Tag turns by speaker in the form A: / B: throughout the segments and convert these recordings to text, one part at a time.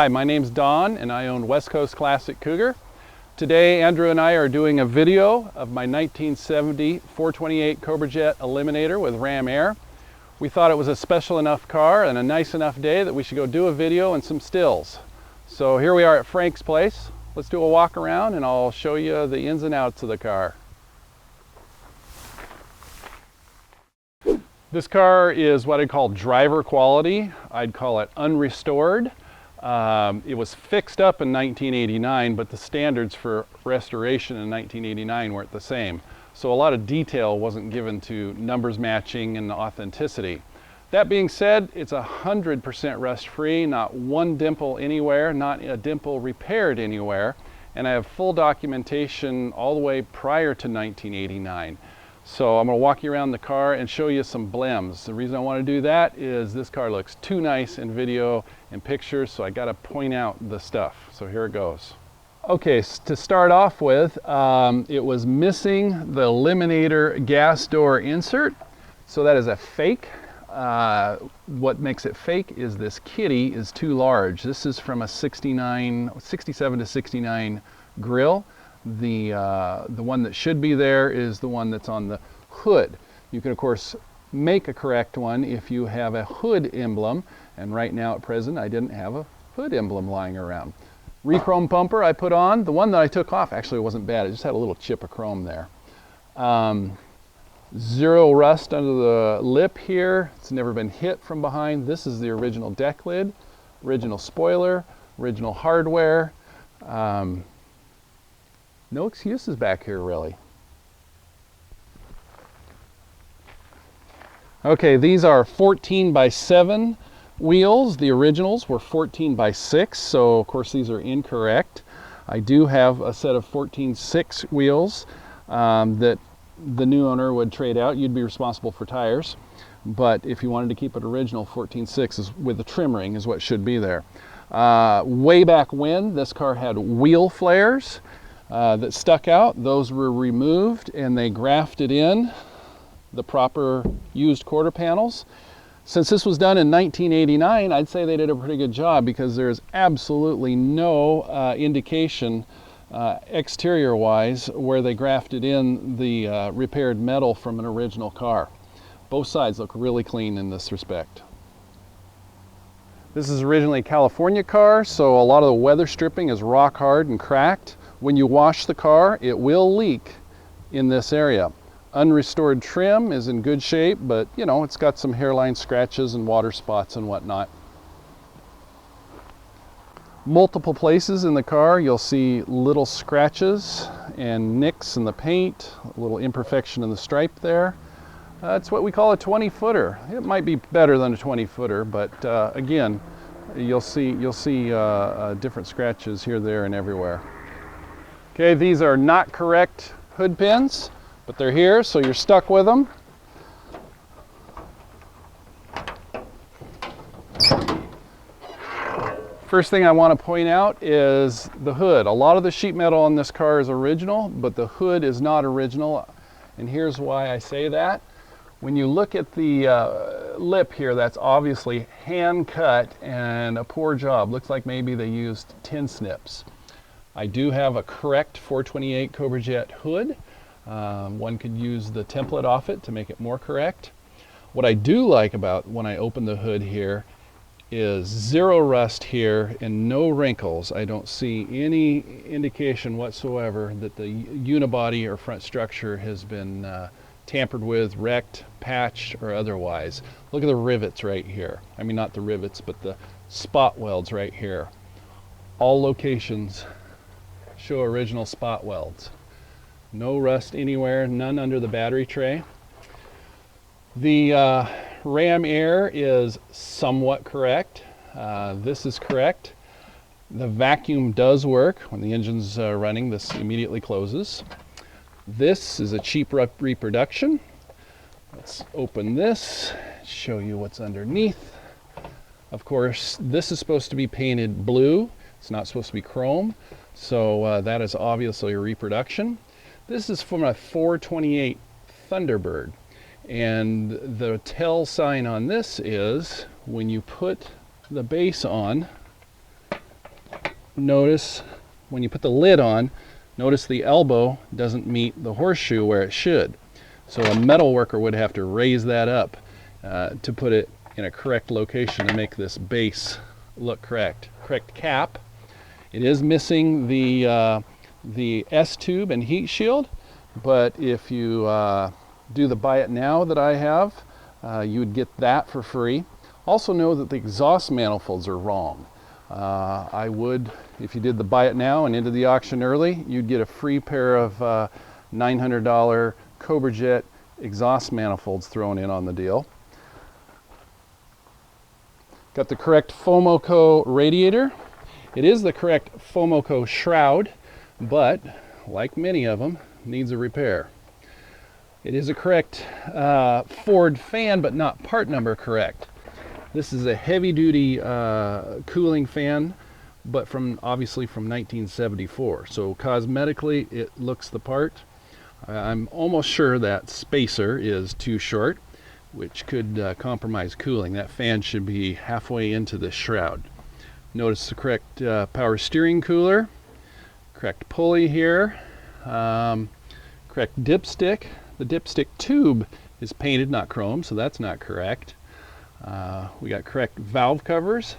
A: Hi, my name's Don and I own West Coast Classic Cougar. Today Andrew and I are doing a video of my 1970 428 Cobra Jet Eliminator with Ram Air. We thought it was a special enough car and a nice enough day that we should go do a video and some stills. So here we are at Frank's place. Let's do a walk around and I'll show you the ins and outs of the car. This car is what I call driver quality. I'd call it unrestored. It was fixed up in 1989, but the standards for restoration in 1989 weren't the same. So a lot of detail wasn't given to numbers matching and authenticity. That being said, it's 100% rust-free, not one dimple anywhere, not a dimple repaired anywhere, and I have full documentation all the way prior to 1989. So I'm going to walk you around the car and show you some blems. The reason I want to do that is this car looks too nice in video and pictures, so I got to point out the stuff. So here it goes. Okay, to start off with, it was missing the Eliminator gas door insert. So that is a fake. What makes it fake is this kitty is too large. This is from a 67 to 69 grill. The one that should be there is the one that's on the hood. You can of course make a correct one if you have a hood emblem, and right now at present I didn't have a hood emblem lying around. Rechrome bumper I put on. The one that I took off actually wasn't bad. It just had a little chip of chrome there. Zero rust under the lip here. It's never been hit from behind. This is the original deck lid, original spoiler, original hardware. No excuses back here, really. Okay, these are 14x7 wheels. The originals were 14x6, so of course these are incorrect. I do have a set of 14.6 wheels that the new owner would trade out. You'd be responsible for tires, but if you wanted to keep it original, 14.6 is with the trim ring is what should be there. Way back when, this car had wheel flares that stuck out. Those were removed and they grafted in the proper used quarter panels. Since this was done in 1989, I'd say they did a pretty good job because there's absolutely no indication exterior wise where they grafted in the repaired metal from an original car. Both sides look really clean in this respect. This is originally a California car, so a lot of the weather stripping is rock hard and cracked. When you wash the car, it will leak in this area. Unrestored trim is in good shape, but you know, it's got some hairline scratches and water spots and whatnot. Multiple places in the car, you'll see little scratches and nicks in the paint, a little imperfection in the stripe there. It's what we call a 20-footer. It might be better than a 20-footer, but again, you'll see different scratches here, there, and everywhere. Okay, these are not correct hood pins, but they're here, so you're stuck with them. First thing I want to point out is the hood. A lot of the sheet metal on this car is original, but the hood is not original, and here's why I say that. When you look at the lip here, that's obviously hand cut and a poor job. Looks like maybe they used tin snips. I do have a correct 428 Cobra Jet hood. One could use the template off it to make it more correct. What I do like about when I open the hood here is zero rust here and no wrinkles. I don't see any indication whatsoever that the unibody or front structure has been tampered with, wrecked, patched, or otherwise. Look at the rivets right here. I mean, not the rivets, but the spot welds right here. All locations show original spot welds. No rust anywhere, none under the battery tray. The Ram Air is somewhat correct. This is correct. The vacuum does work. When the engine's running, this immediately closes. This is a cheap reproduction. Let's open this, show you what's underneath. Of course, this is supposed to be painted blue. It's not supposed to be chrome. So that is obviously a reproduction. This is from a 428 Thunderbird. And the tell sign on this is when you put the base on, notice when you put the lid on, notice the elbow doesn't meet the horseshoe where it should. So a metal worker would have to raise that up to put it in a correct location to make this base look correct. Correct cap. It is missing the S-tube and heat shield, but if you do the buy it now that I have, you would get that for free. Also know that the exhaust manifolds are wrong. I would, if you did the buy it now and into the auction early, you'd get a free pair of $900 Cobra Jet exhaust manifolds thrown in on the deal. Got the correct Fomoco radiator. It is the correct Fomoco shroud, but like many of them, needs a repair. It is a correct Ford fan, but not part number correct. This is a heavy-duty cooling fan, but obviously from 1974. So cosmetically, it looks the part. I'm almost sure that spacer is too short, which could compromise cooling. That fan should be halfway into the shroud. Notice the correct power steering cooler, correct pulley here, correct dipstick. The dipstick tube is painted, not chrome, so that's not correct. We got correct valve covers.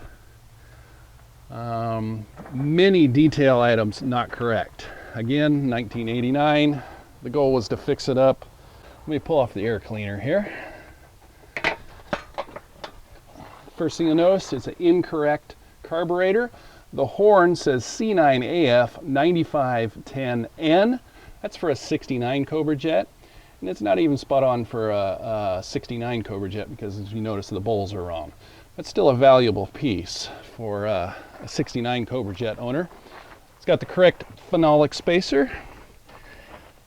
A: Many detail items not correct. Again, 1989. The goal was to fix it up. Let me pull off the air cleaner here. First thing you'll notice, it's an incorrect carburetor. The horn says C9AF 9510N. That's for a 69 Cobra Jet. And it's not even spot on for a 69 Cobra Jet because, as you notice, the bowls are wrong. That's still a valuable piece for a 69 Cobra Jet owner. It's got the correct phenolic spacer.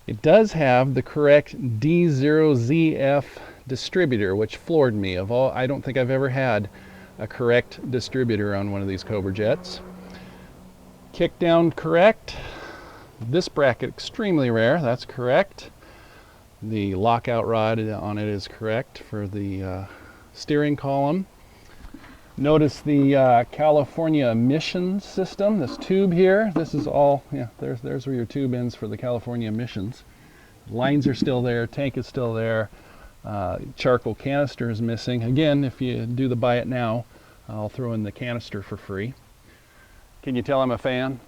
A: It does have the correct D0ZF distributor, which floored me. I don't think I've ever had a correct distributor on one of these Cobra Jets. Kick down correct. This bracket extremely rare. That's correct. The lockout rod on it is correct for the steering column. Notice the California emissions system, this tube here. This is all, yeah, there's where your tube ends for the California emissions. Lines are still there, tank is still there. Charcoal canister is missing. Again, if you do the buy it now, I'll throw in the canister for free. Can you tell I'm a fan?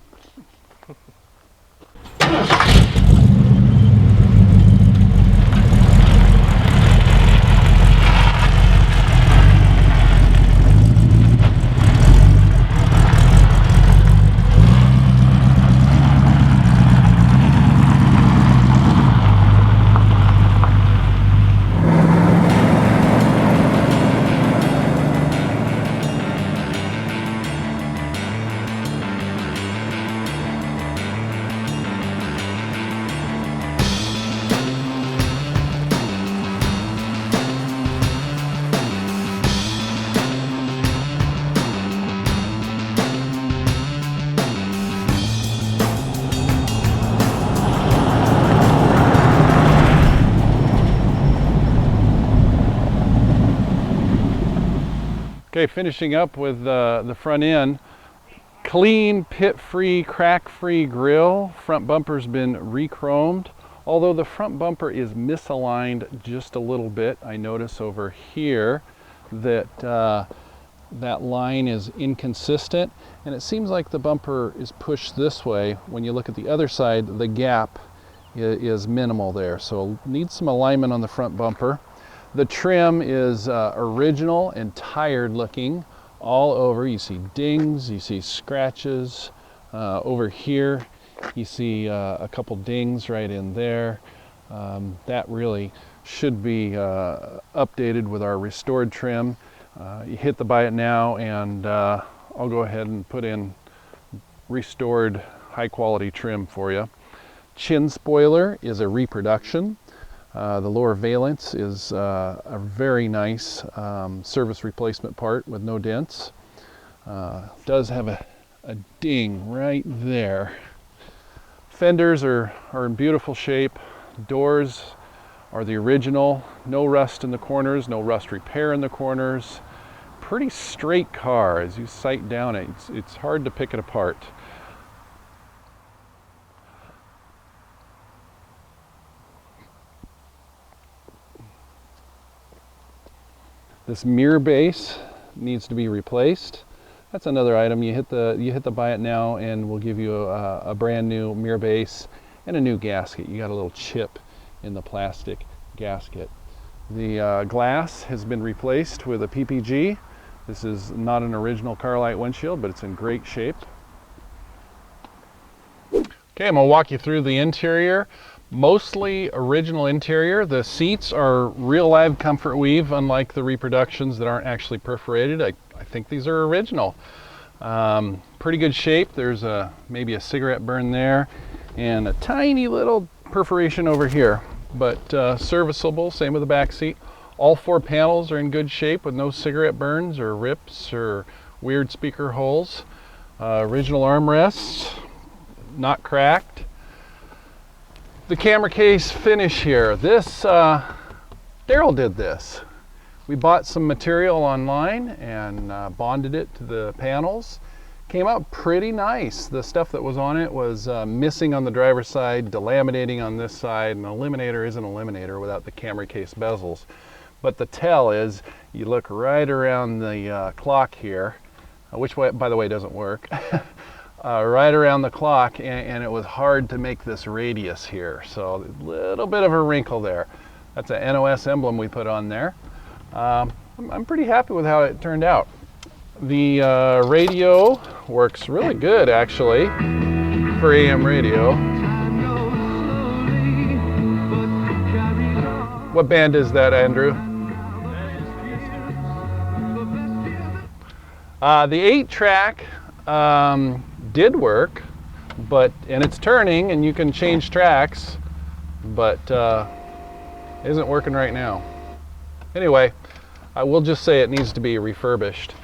A: Okay, finishing up with the front end. Clean, pit-free, crack-free grille. Front bumper's been re-chromed. Although the front bumper is misaligned just a little bit. I notice over here that that line is inconsistent, and it seems like the bumper is pushed this way. When you look at the other side, the gap is minimal there, so needs some alignment on the front bumper. The trim is original and tired looking all over. You see dings, you see scratches. Over here you see a couple dings right in there. That really should be updated with our restored trim. You hit the buy it now, and I'll go ahead and put in restored high quality trim for you. Chin spoiler is a reproduction. The lower valence is a very nice service replacement part with no dents. Does have a ding right there. Fenders are in beautiful shape. Doors are the original. No rust in the corners, no rust repair in the corners. Pretty straight car as you sight down it. It's hard to pick it apart. This mirror base needs to be replaced. That's another item. You hit the buy it now and we'll give you a brand new mirror base and a new gasket. You got a little chip in the plastic gasket. The glass has been replaced with a PPG. This is not an original Carlite windshield, but it's in great shape. Okay, I'm gonna walk you through the interior. Mostly original interior. The seats are real live comfort weave, unlike the reproductions that aren't actually perforated. I think these are original. Pretty good shape. There's maybe a cigarette burn there and a tiny little perforation over here, but serviceable. Same with the back seat. All 4 panels are in good shape with no cigarette burns or rips or weird speaker holes. Original armrests, not cracked. The camera case finish here. This, Daryl did this. We bought some material online and bonded it to the panels. Came out pretty nice. The stuff that was on it was missing on the driver's side, delaminating on this side. An Eliminator is an Eliminator without the camera case bezels. But the tell is, you look right around the clock here, which way, by the way, doesn't work. Right around the clock, and it was hard to make this radius here, so a little bit of a wrinkle there. That's an NOS emblem we put on there. I'm pretty happy with how it turned out. The radio works really good, actually, for AM radio. What band is that, Andrew? The 8-track did work, and it's turning and you can change tracks, but isn't working right now. Anyway, I will just say it needs to be refurbished.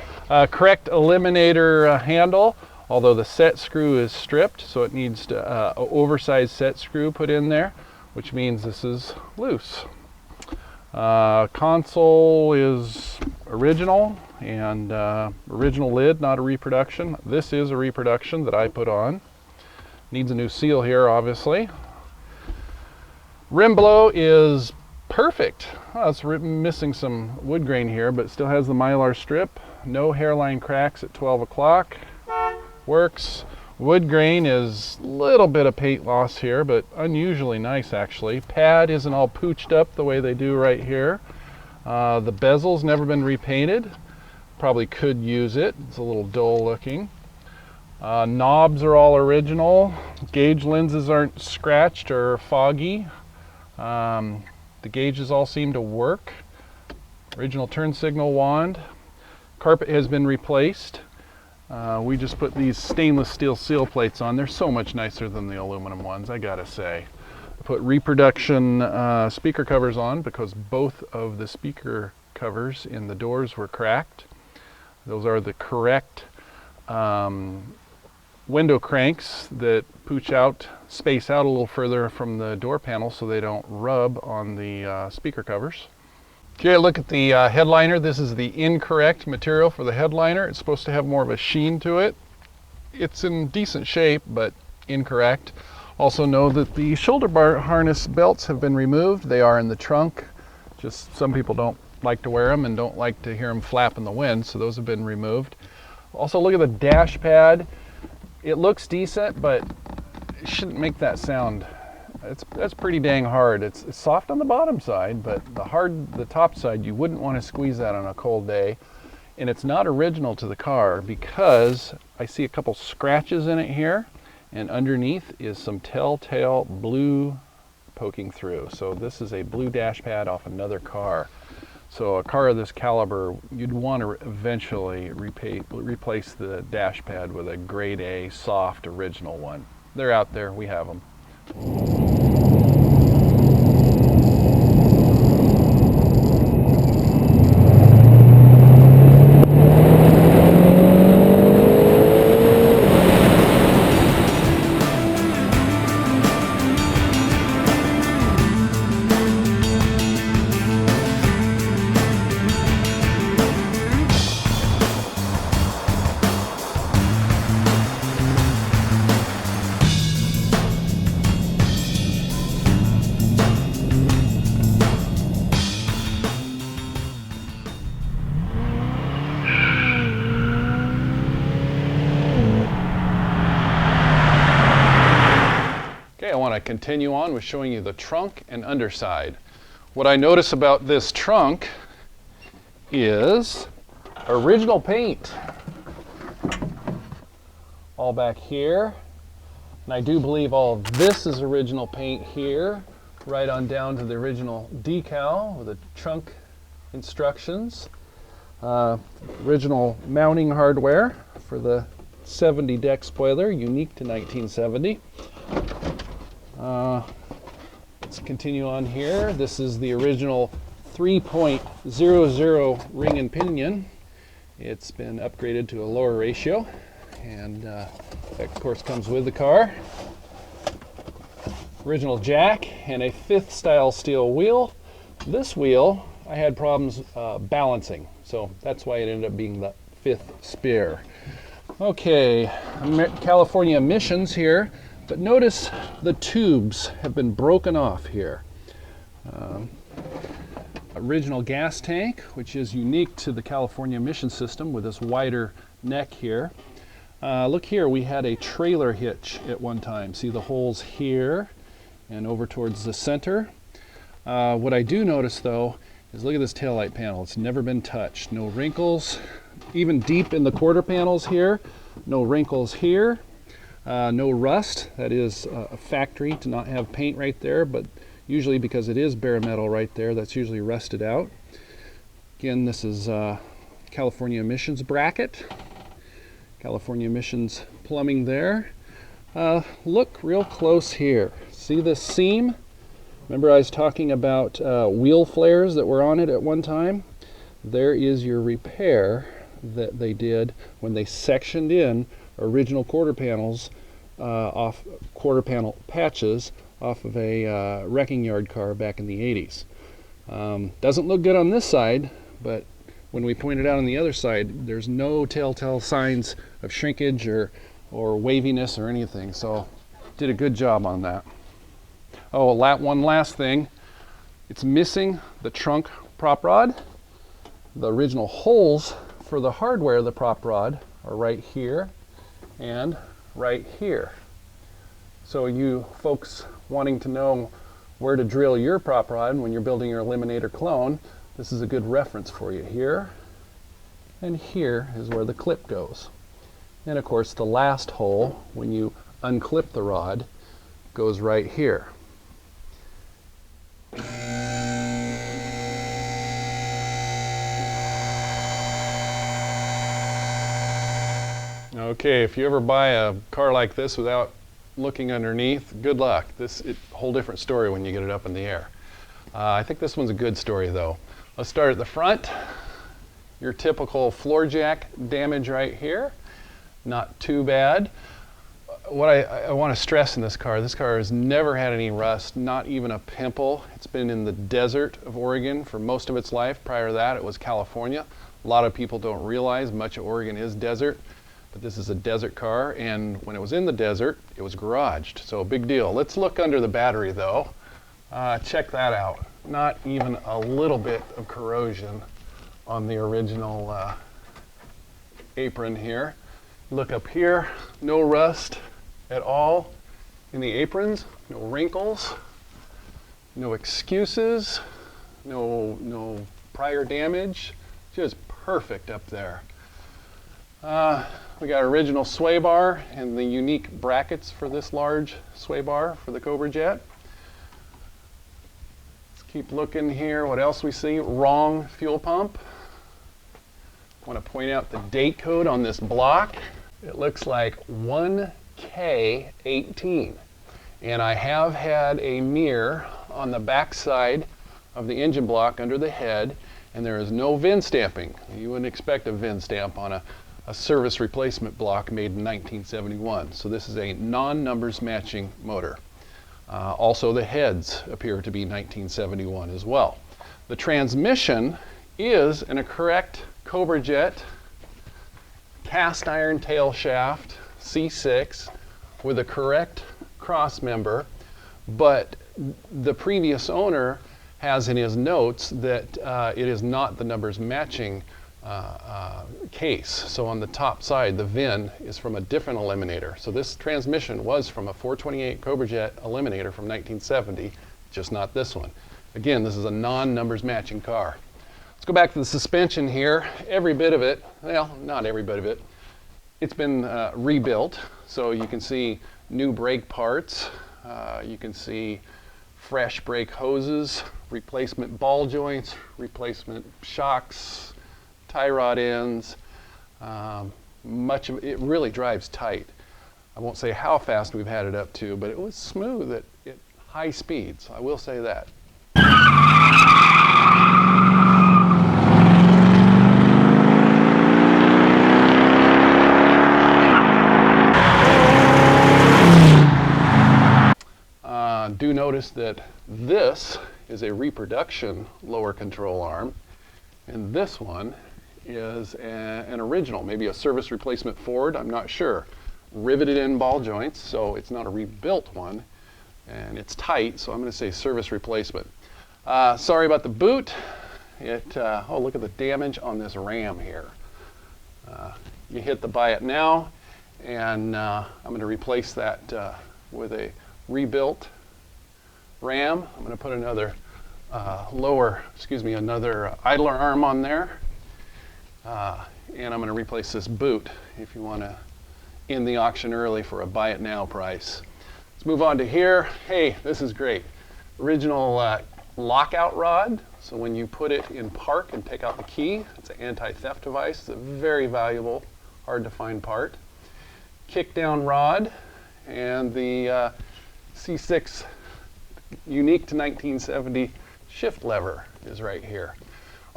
A: Correct Eliminator handle, although the set screw is stripped, so it needs to oversized set screw put in there, which means this is loose. Console is original, and original lid, not a reproduction. This is a reproduction that I put on. Needs a new seal here, obviously. Rim blow is perfect. Well, it's missing some wood grain here, but still has the Mylar strip. No hairline cracks at 12 o'clock. Works. Wood grain is a little bit of paint loss here, but unusually nice, actually. Pad isn't all pooched up the way they do right here. The bezel's never been repainted. Probably could use it. It's a little dull looking. Knobs are all original. Gauge lenses aren't scratched or foggy. The gauges all seem to work. Original turn signal wand. Carpet has been replaced. We just put these stainless steel seal plates on. They're so much nicer than the aluminum ones, I gotta say. I put reproduction speaker covers on because both of the speaker covers in the doors were cracked. Those are the correct window cranks that pooch out, space out a little further from the door panel so they don't rub on the speaker covers. Okay, look at the headliner. This is the incorrect material for the headliner. It's supposed to have more of a sheen to it. It's in decent shape, but incorrect. Also know that the shoulder bar harness belts have been removed. They are in the trunk. Just some people don't like to wear them and don't like to hear them flap in the wind, so those have been removed. Also, look at the dash pad. It looks decent, but it shouldn't make that sound. That's pretty dang hard. It's soft on the bottom side, but the top side, you wouldn't want to squeeze that on a cold day. And it's not original to the car because I see a couple scratches in it here, and underneath is some telltale blue poking through. So this is a blue dash pad off another car. So a car of this caliber, you'd want to eventually replace the dash pad with a grade A soft original one. They're out there, we have them. to continue on with showing you the trunk and underside. What I notice about this trunk is original paint. All back here. And I do believe all of this is original paint here, right on down to the original decal with the trunk instructions. Original mounting hardware for the 70 deck spoiler, unique to 1970. Let's continue on here. This is the original 3.00 Ring and Pinion. It's been upgraded to a lower ratio, and that of course comes with the car. Original jack and a 5th style steel wheel. This wheel I had problems balancing, so that's why it ended up being the 5th spare. Okay, California emissions here, but notice the tubes have been broken off here. Original gas tank, which is unique to the California emission system with this wider neck here. Look here, we had a trailer hitch at one time. See the holes here and over towards the center. What I do notice though is look at this taillight panel. It's never been touched. No wrinkles. Even deep in the quarter panels here, no wrinkles here. No rust. That is a factory to not have paint right there, but usually because it is bare metal right there, that's usually rusted out. Again, this is California emissions bracket. California emissions plumbing there. Look real close here. See this seam? Remember I was talking about wheel flares that were on it at one time? There is your repair that they did when they sectioned in original quarter panels off quarter panel patches off of a wrecking yard car back in the 80s. Doesn't look good on this side, but when we point it out on the other side, there's no telltale signs of shrinkage or waviness or anything, so did a good job on that. Oh, one last thing. It's missing the trunk prop rod. The original holes for the hardware of the prop rod are right here and right here. So you folks wanting to know where to drill your prop rod when you're building your Eliminator clone, this is a good reference for you. Here and here is where the clip goes. And of course the last hole, when you unclip the rod, goes right here. Okay, if you ever buy a car like this without looking underneath, good luck. It's a whole different story when you get it up in the air. I think this one's a good story though. Let's start at the front. Your typical floor jack damage right here. Not too bad. What I want to stress in this car has never had any rust, not even a pimple. It's been in the desert of Oregon for most of its life. Prior to that, it was California. A lot of people don't realize much of Oregon is desert, but this is a desert car, and when it was in the desert, it was garaged, so a big deal. Let's look under the battery though. Check that out. Not even a little bit of corrosion on the original apron here. Look up here, no rust at all in the aprons, no wrinkles, no excuses, no prior damage, just perfect up there. We got original sway bar and the unique brackets for this large sway bar for the Cobra Jet. Let's keep looking here. What else we see? Wrong fuel pump. I want to point out the date code on this block. It looks like 1K18. And I have had a mirror on the back side of the engine block under the head, and there is no VIN stamping. You wouldn't expect a VIN stamp on a service replacement block made in 1971. So this is a non-numbers matching motor. Also the heads appear to be 1971 as well. The transmission is in a correct Cobra Jet cast iron tail shaft C6 with a correct cross member, but the previous owner has in his notes that it is not the numbers matching case. So on the top side, the VIN is from a different Eliminator. So this transmission was from a 428 Cobra Jet Eliminator from 1970, just not this one. Again, this is a non-numbers matching car. Let's go back to the suspension here. Every bit of it, well, not every bit of it, it's been rebuilt. So you can see new brake parts. You can see fresh brake hoses, replacement ball joints, replacement shocks, tie rod ends. Much of it really drives tight. I won't say how fast we've had it up to, but it was smooth at high speeds. I will say that. Do notice that this is a reproduction lower control arm, and this one is an original, maybe a service replacement Ford, I'm not sure. Riveted in ball joints, so it's not a rebuilt one, and it's tight, so I'm going to say service replacement. Sorry about the boot. Oh, look at the damage on this ram here. You hit the buy it now, and I'm going to replace that with a rebuilt ram. I'm going to put another another idler arm on there, and I'm going to replace this boot if you want to end the auction early for a buy it now price. Let's move on to here. Hey, this is great. Original lockout rod. So when you put it in park and take out the key, it's an anti-theft device. It's a very valuable, hard to find part. Kick down rod, and the C6 unique to 1970 shift lever is right here.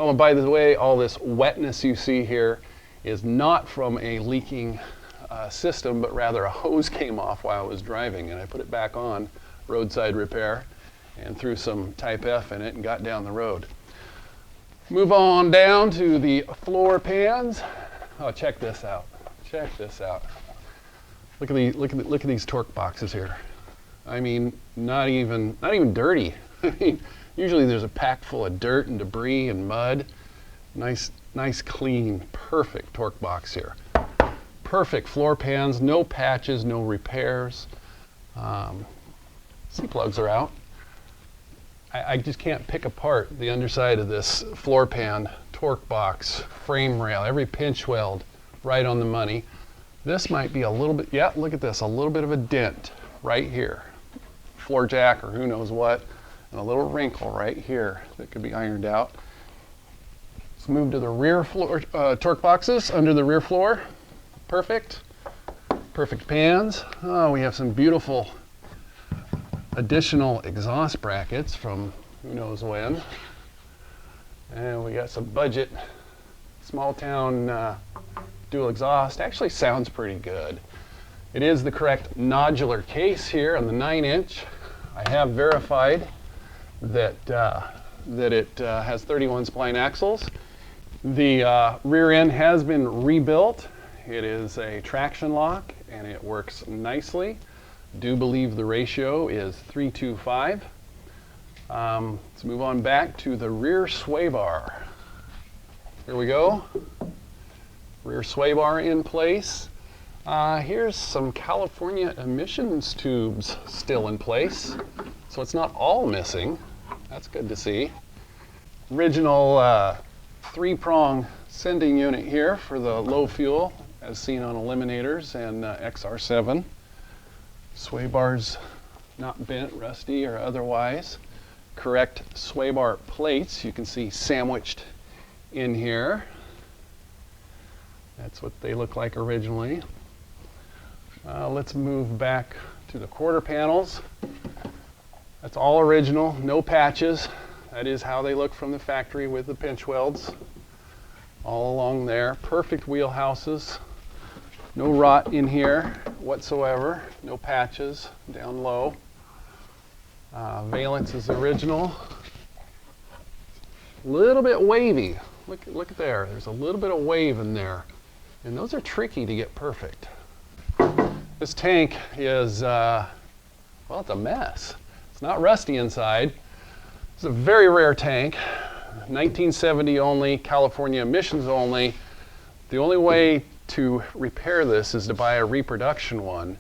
A: Oh, and by the way, all this wetness you see here is not from a leaking system, but rather a hose came off while I was driving, and I put it back on, roadside repair, and threw some Type F in it and got down the road. Move on down to the floor pans. Oh, check this out. Check this out. Look at these torque boxes here. I mean, not even dirty. I mean, usually there's a pack full of dirt and debris and mud. Nice, clean, perfect torque box here. Perfect floor pans, no patches, no repairs. C-plugs are out. I just can't pick apart the underside of this floor pan, torque box, frame rail, every pinch weld right on the money. This might be a little bit, yeah, look at this, a little bit of a dent right here. Floor jack or who knows what, and a little wrinkle right here that could be ironed out. Let's move to the rear floor, torque boxes under the rear floor. Perfect. Perfect pans. Oh, we have some beautiful additional exhaust brackets from who knows when. And we got some budget small town dual exhaust. Actually sounds pretty good. It is the correct nodular case here on the 9-inch. I have verified that it has 31 spline axles. The rear end has been rebuilt. It is a traction lock and it works nicely. Do believe the ratio is 3:5. Let's move on back to the rear sway bar. Here we go. Rear sway bar in place. Here's some California emissions tubes still in place, so it's not all missing. That's good to see. Original 3-prong sending unit here for the low fuel, as seen on Eliminators and XR7. Sway bars not bent, rusty, or otherwise. Correct sway bar plates you can see sandwiched in here. That's what they look like originally. Let's move back to the quarter panels. That's all original, no patches. That is how they look from the factory with the pinch welds all along there. Perfect wheelhouses. No rot in here whatsoever. No patches down low. Valence is original. A little bit wavy. Look there. There's a little bit of wave in there. And those are tricky to get perfect. This tank is, well, it's a mess. It's not rusty inside. It's a very rare tank. 1970 only, California emissions only. The only way to repair this is to buy a reproduction one,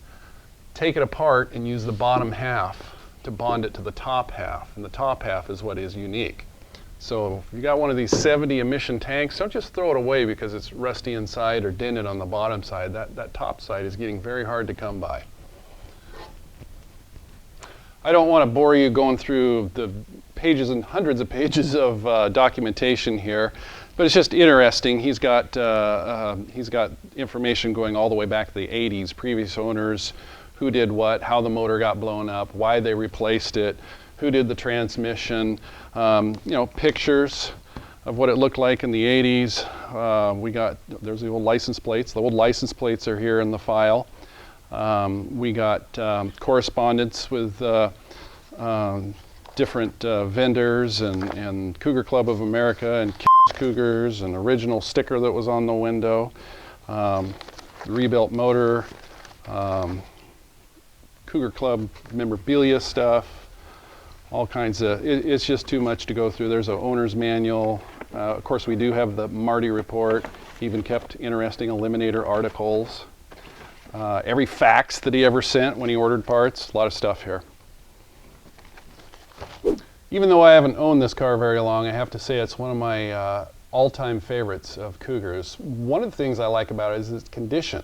A: take it apart, and use the bottom half to bond it to the top half. And the top half is what is unique. So if you got one of these 70 emission tanks, don't just throw it away because it's rusty inside or dented on the bottom side. That top side is getting very hard to come by. I don't want to bore you going through the pages and hundreds of pages of documentation here, but it's just interesting. He's got information going all the way back to the 80s, previous owners, who did what, how the motor got blown up, why they replaced it, who did the transmission, you know, pictures of what it looked like in the 80s. There's the old license plates. The old license plates are here in the file. We got correspondence with different vendors and Cougar Club of America and Cougars, an original sticker that was on the window, rebuilt motor, Cougar Club memorabilia stuff, all kinds of, it's just too much to go through. There's an owner's manual. Of course, we do have the Marty report. He even kept interesting Eliminator articles. Every fax that he ever sent when he ordered parts, a lot of stuff here. Even though I haven't owned this car very long, I have to say it's one of my all-time favorites of Cougars. One of the things I like about it is its condition.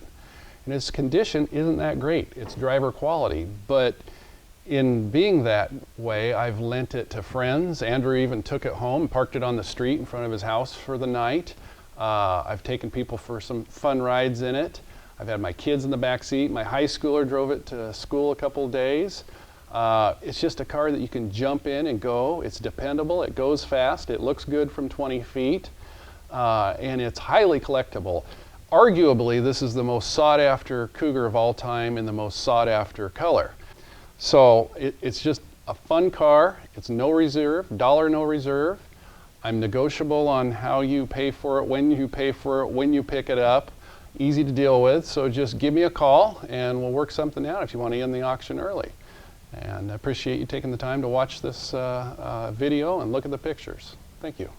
A: And its condition isn't that great. It's driver quality, but in being that way, I've lent it to friends. Andrew even took it home, parked it on the street in front of his house for the night. I've taken people for some fun rides in it. I've had my kids in the back seat. My high schooler drove it to school a couple of days. It's just a car that you can jump in and go. It's dependable, it goes fast, it looks good from 20 feet, and it's highly collectible. Arguably, this is the most sought after Cougar of all time and the most sought after color. So it's just a fun car. It's no reserve, dollar no reserve. I'm negotiable on how you pay for it, when you pay for it, when you pick it up. Easy to deal with, so just give me a call and we'll work something out if you want to end the auction early. And I appreciate you taking the time to watch this video and look at the pictures. Thank you.